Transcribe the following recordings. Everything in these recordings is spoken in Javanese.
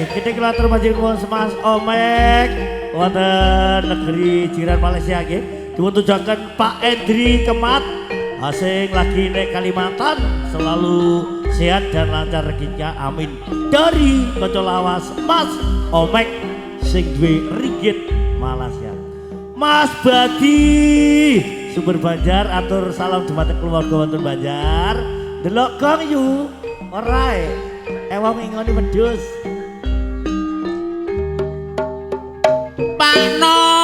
kita kelatur panjenengan Mas Omek wonten negeri jiran Malaysia nggih. Diwuntujaken Pak Endri Kemat asing lagi nek Kalimantan selalu sehat dan lancar rezekinya amin. Dari kanca lawas Mas Omek sing duwe ringgit Malaysia. Mas Badi Sumber Banjar atur salam dumateng keluarga wonten Banjar. Delok gong yu ora ewang ngingoni wedhus. Pano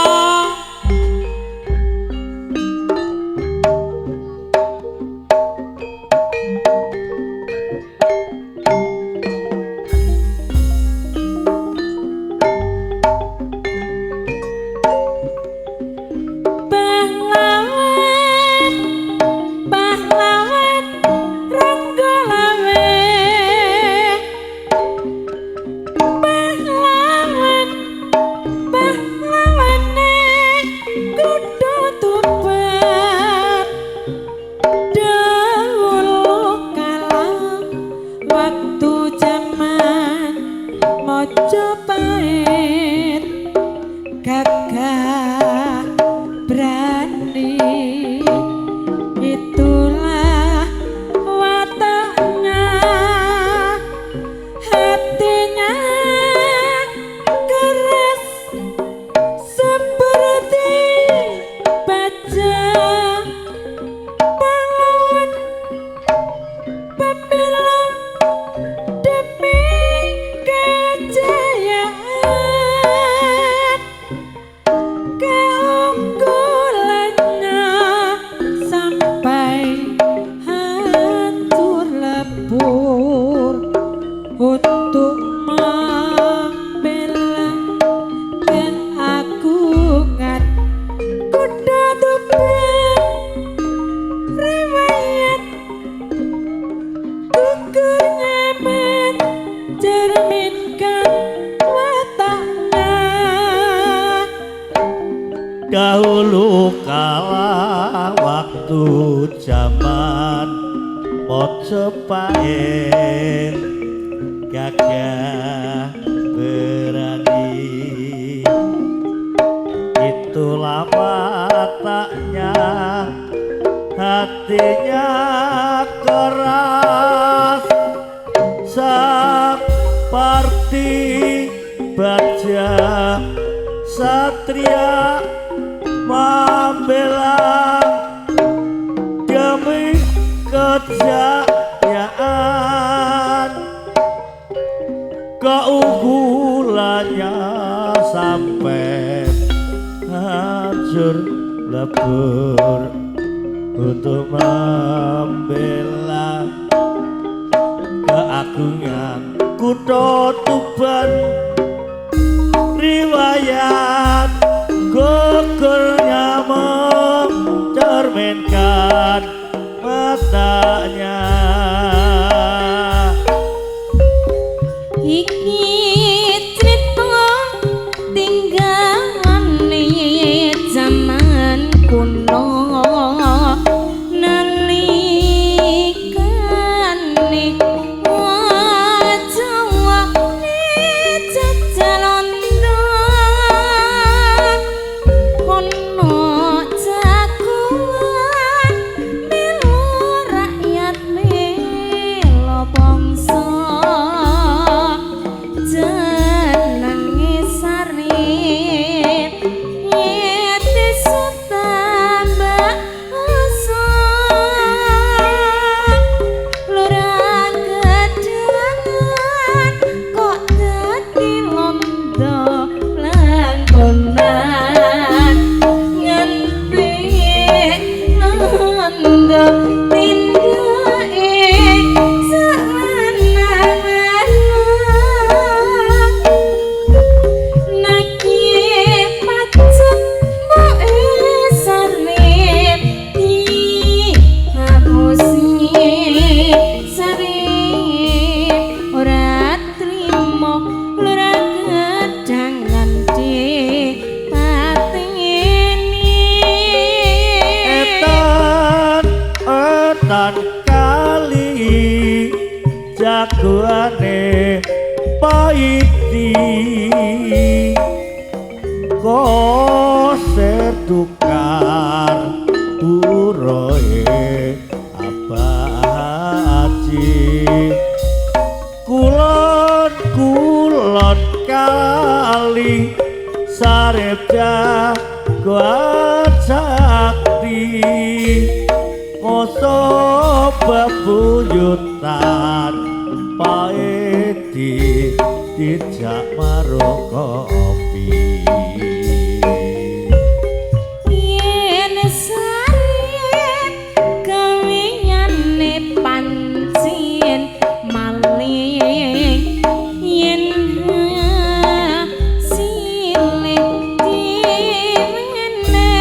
dahulu kala waktu zaman Mojopahit gagah berani itulah wataknya hatinya keras seperti baja satria membela demi kejayaan keunggulannya sampai hancur lebur untuk membela keagungan kutha Tuban. Riwayat gugurnya mencerminkan matanya. Iki cerita tinggalane zaman kuno nalikane Jawa jajal londo setukar uroe abaji kulon kali sarepja kuat sakti oso bebuyutan paedi tidak maro kopi yen sarep gaweane pancen maling yen silih diwene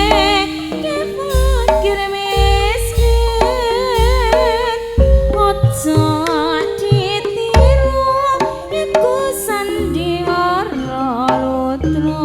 kepakir miskin ojo ditiru iku sandiwara lutra